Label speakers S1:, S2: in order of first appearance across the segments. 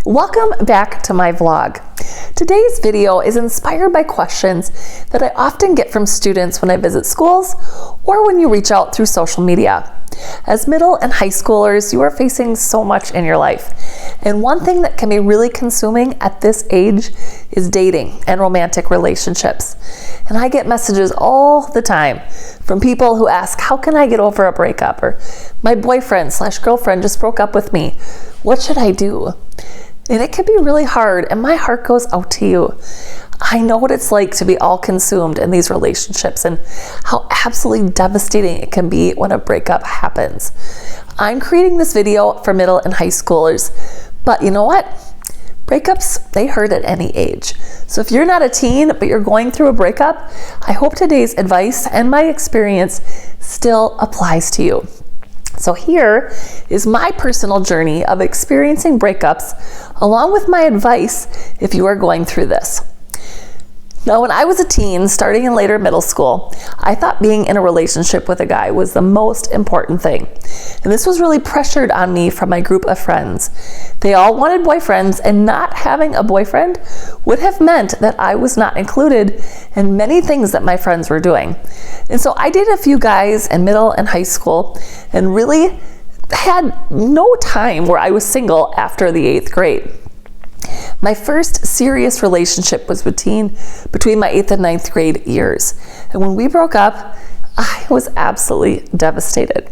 S1: Welcome back to my vlog. Today's video is inspired by questions that I often get from students when I visit schools or when you reach out through social media. As middle and high schoolers, you are facing so much in your life. And one thing that can be really consuming at this age is dating and romantic relationships. And I get messages all the time from people who ask, how can I get over a breakup? Or my boyfriend/girlfriend just broke up with me. What should I do? And it can be really hard, and my heart goes out to you. I know what it's like to be all consumed in these relationships and how absolutely devastating it can be when a breakup happens. I'm creating this video for middle and high schoolers, but you know what? Breakups, they hurt at any age. So if you're not a teen, but you're going through a breakup, I hope today's advice and my experience still applies to you. So here is my personal journey of experiencing breakups, along with my advice if you are going through this. Now, when I was a teen, starting in later middle school, I thought being in a relationship with a guy was the most important thing. And this was really pressured on me from my group of friends. They all wanted boyfriends, and not having a boyfriend would have meant that I was not included in many things that my friends were doing. And so I dated a few guys in middle and high school and really had no time where I was single after the 8th grade. My first serious relationship was between my 8th and 9th grade years. And when we broke up, I was absolutely devastated.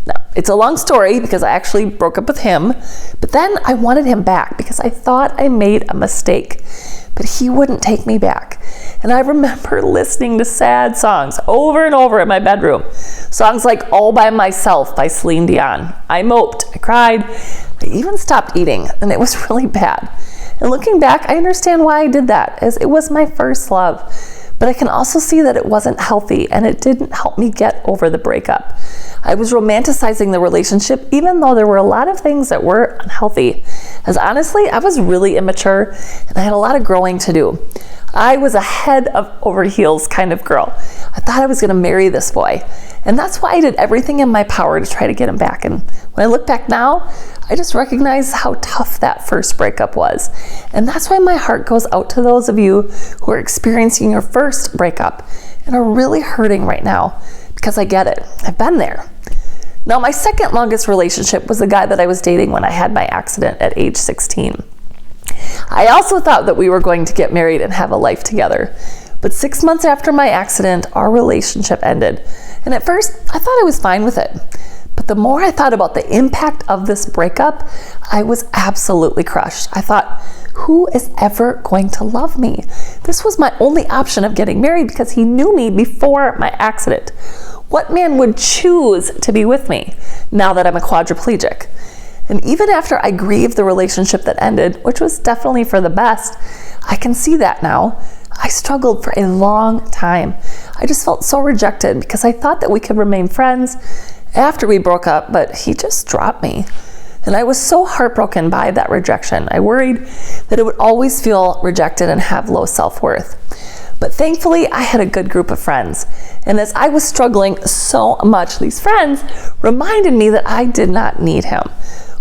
S1: Now, it's a long story because I actually broke up with him, but then I wanted him back because I thought I made a mistake, but he wouldn't take me back. And I remember listening to sad songs over and over in my bedroom. Songs like All By Myself by Celine Dion. I moped, I cried, I even stopped eating, and it was really bad. And looking back, I understand why I did that, as it was my first love. But I can also see that it wasn't healthy, and it didn't help me get over the breakup. I was romanticizing the relationship, even though there were a lot of things that were unhealthy. As honestly, I was really immature, and I had a lot of growing to do. I was a head over heels kind of girl. I thought I was going to marry this boy. And that's why I did everything in my power to try to get him back. And when I look back now, I just recognize how tough that first breakup was. And that's why my heart goes out to those of you who are experiencing your first breakup and are really hurting right now, because I get it. I've been there. Now, my second longest relationship was the guy that I was dating when I had my accident at age 16. I also thought that we were going to get married and have a life together. But 6 months after my accident, our relationship ended. And at first, I thought I was fine with it. But the more I thought about the impact of this breakup, I was absolutely crushed. I thought, who is ever going to love me? This was my only option of getting married because he knew me before my accident. What man would choose to be with me now that I'm a quadriplegic? And even after I grieved the relationship that ended, which was definitely for the best, I can see that now. I struggled for a long time. I just felt so rejected because I thought that we could remain friends after we broke up, but he just dropped me. And I was so heartbroken by that rejection. I worried that it would always feel rejected and have low self-worth. But thankfully, I had a good group of friends. And as I was struggling so much, these friends reminded me that I did not need him.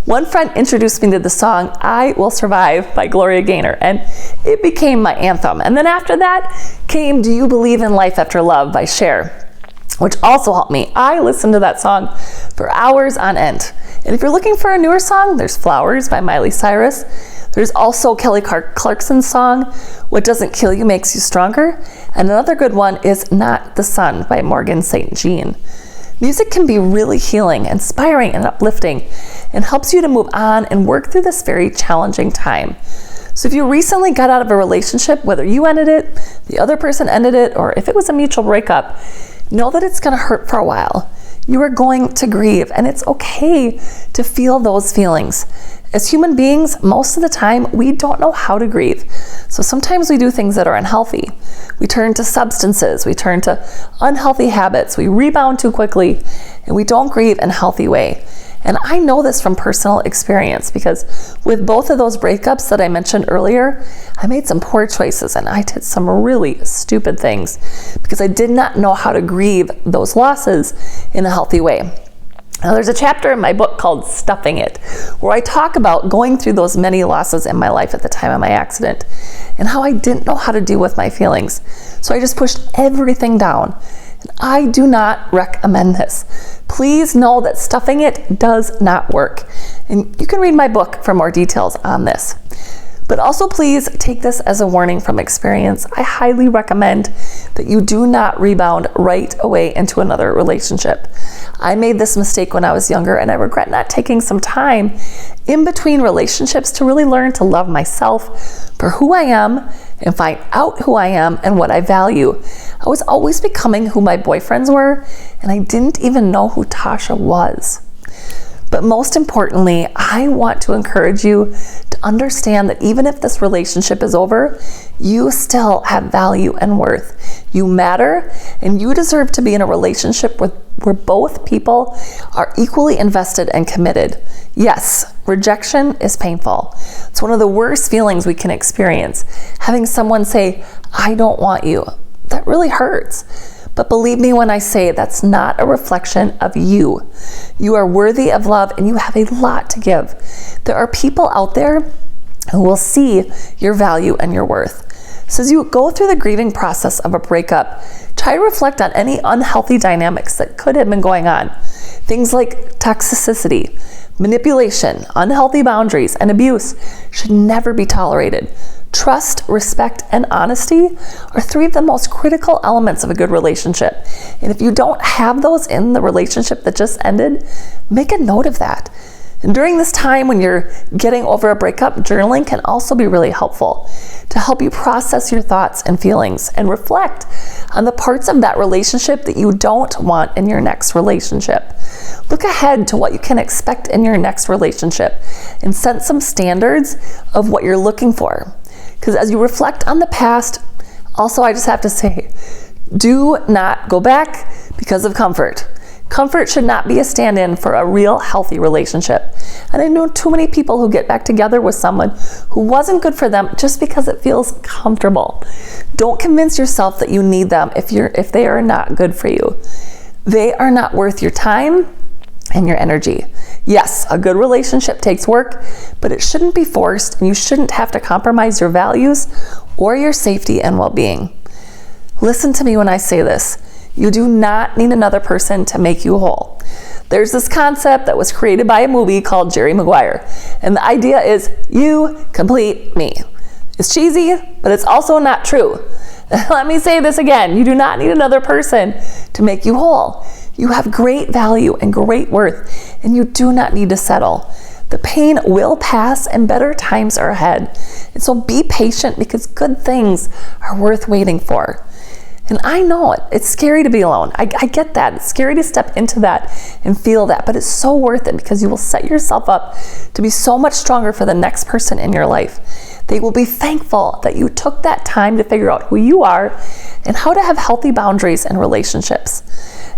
S1: One friend introduced me to the song I Will Survive by Gloria Gaynor, and it became my anthem. And then after that came Do You Believe in Life After Love by Cher, which also helped me. I listened to that song for hours on end. And if you're looking for a newer song, there's Flowers by Miley Cyrus. There's also Kelly Clarkson's song, What Doesn't Kill You Makes You Stronger. And another good one is Not the Sun by Morgan St. Jean. Music can be really healing, inspiring, and uplifting, and helps you to move on and work through this very challenging time. So if you recently got out of a relationship, whether you ended it, the other person ended it, or if it was a mutual breakup, know that it's going to hurt for a while. You are going to grieve, and it's okay to feel those feelings. As human beings, most of the time, we don't know how to grieve. So sometimes we do things that are unhealthy. We turn to substances, we turn to unhealthy habits, we rebound too quickly, and we don't grieve in a healthy way. And I know this from personal experience because with both of those breakups that I mentioned earlier, I made some poor choices and I did some really stupid things because I did not know how to grieve those losses in a healthy way. Now, there's a chapter in my book called Stuffing It, where I talk about going through those many losses in my life at the time of my accident and how I didn't know how to deal with my feelings. So I just pushed everything down. And I do not recommend this. Please know that stuffing it does not work. And you can read my book for more details on this. But also please take this as a warning from experience. I highly recommend that you do not rebound right away into another relationship. I made this mistake when I was younger, and I regret not taking some time in between relationships to really learn to love myself for who I am and find out who I am and what I value. I was always becoming who my boyfriends were, and I didn't even know who Tasha was. But most importantly, I want to encourage you to understand that even if this relationship is over, you still have value and worth. You matter, and you deserve to be in a relationship where both people are equally invested and committed. Yes, rejection is painful. It's one of the worst feelings we can experience. Having someone say, "I don't want you," that really hurts. But believe me when I say that's not a reflection of you. You are worthy of love, and you have a lot to give. There are people out there who will see your value and your worth. So as you go through the grieving process of a breakup, try to reflect on any unhealthy dynamics that could have been going on. Things like toxicity, manipulation, unhealthy boundaries, and abuse should never be tolerated. Trust, respect, and honesty are three of the most critical elements of a good relationship. And if you don't have those in the relationship that just ended, make a note of that. And during this time when you're getting over a breakup, journaling can also be really helpful to help you process your thoughts and feelings and reflect on the parts of that relationship that you don't want in your next relationship. Look ahead to what you can expect in your next relationship and set some standards of what you're looking for. Because as you reflect on the past, also I just have to say, do not go back because of comfort. Comfort should not be a stand-in for a real healthy relationship. And I know too many people who get back together with someone who wasn't good for them just because it feels comfortable. Don't convince yourself that you need them if they are not good for you. They are not worth your time and your energy. Yes, a good relationship takes work, but it shouldn't be forced, and you shouldn't have to compromise your values or your safety and well-being. Listen to me when I say this. You do not need another person to make you whole. There's this concept that was created by a movie called Jerry Maguire, and the idea is you complete me. It's cheesy, but it's also not true. Let me say this again. You do not need another person to make you whole. You have great value and great worth, and you do not need to settle. The pain will pass and better times are ahead. And so be patient, because good things are worth waiting for. And I know it's scary to be alone. I get that. It's scary to step into that and feel that, but it's so worth it, because you will set yourself up to be so much stronger for the next person in your life. They will be thankful that you took that time to figure out who you are and how to have healthy boundaries and relationships.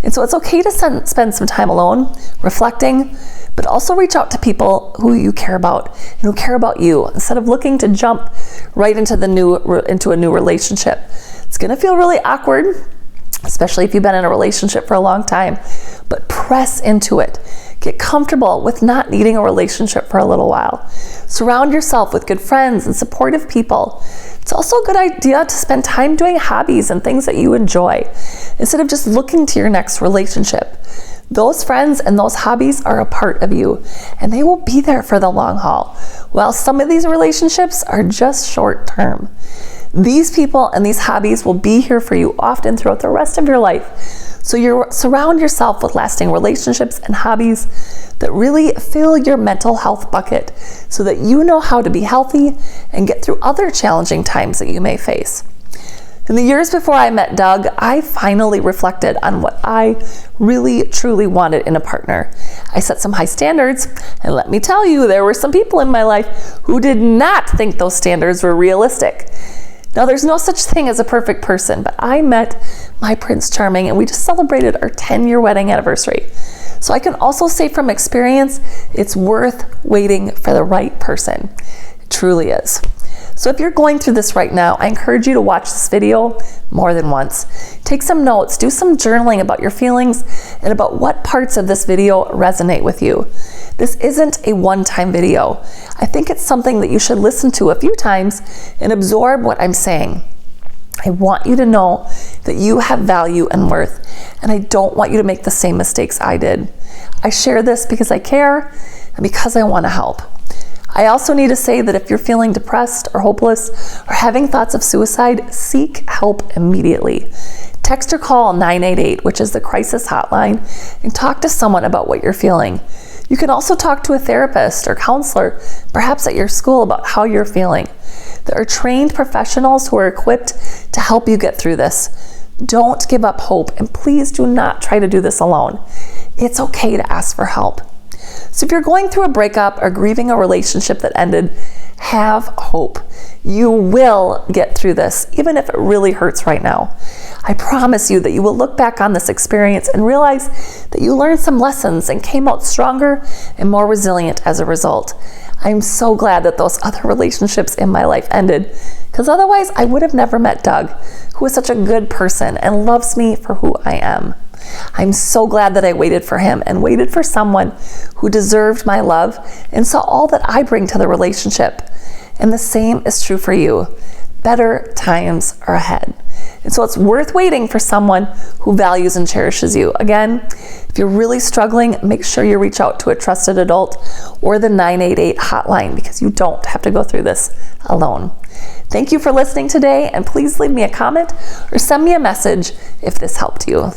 S1: And so it's okay to spend some time alone, reflecting, but also reach out to people who you care about and who care about you, instead of looking to jump right into a new relationship. It's going to feel really awkward, especially if you've been in a relationship for a long time, but press into it. Get comfortable with not needing a relationship for a little while. Surround yourself with good friends and supportive people. It's also a good idea to spend time doing hobbies and things that you enjoy, instead of just looking to your next relationship. Those friends and those hobbies are a part of you, and they will be there for the long haul, while some of these relationships are just short term. These people and these hobbies will be here for you often throughout the rest of your life. So you surround yourself with lasting relationships and hobbies that really fill your mental health bucket, so that you know how to be healthy and get through other challenging times that you may face. In the years before I met Doug, I finally reflected on what I really, truly wanted in a partner. I set some high standards, and let me tell you, there were some people in my life who did not think those standards were realistic. Now, there's no such thing as a perfect person, but I met my Prince Charming, and we just celebrated our 10-year wedding anniversary. So I can also say from experience, it's worth waiting for the right person. It truly is. So if you're going through this right now, I encourage you to watch this video more than once. Take some notes, do some journaling about your feelings and about what parts of this video resonate with you. This isn't a one-time video. I think it's something that you should listen to a few times and absorb what I'm saying. I want you to know that you have value and worth, and I don't want you to make the same mistakes I did. I share this because I care and because I want to help. I also need to say that if you're feeling depressed or hopeless or having thoughts of suicide, seek help immediately. Text or call 988, which is the crisis hotline, and talk to someone about what you're feeling. You can also talk to a therapist or counselor, perhaps at your school, about how you're feeling. There are trained professionals who are equipped to help you get through this. Don't give up hope, and please do not try to do this alone. It's okay to ask for help. So if you're going through a breakup or grieving a relationship that ended, have hope. You will get through this, even if it really hurts right now. I promise you that you will look back on this experience and realize that you learned some lessons and came out stronger and more resilient as a result. I'm so glad that those other relationships in my life ended, because otherwise I would have never met Doug, who is such a good person and loves me for who I am. I'm so glad that I waited for him and waited for someone who deserved my love and saw all that I bring to the relationship. And the same is true for you. Better times are ahead. And so it's worth waiting for someone who values and cherishes you. Again, if you're really struggling, make sure you reach out to a trusted adult or the 988 hotline, because you don't have to go through this alone. Thank you for listening today, and please leave me a comment or send me a message if this helped you.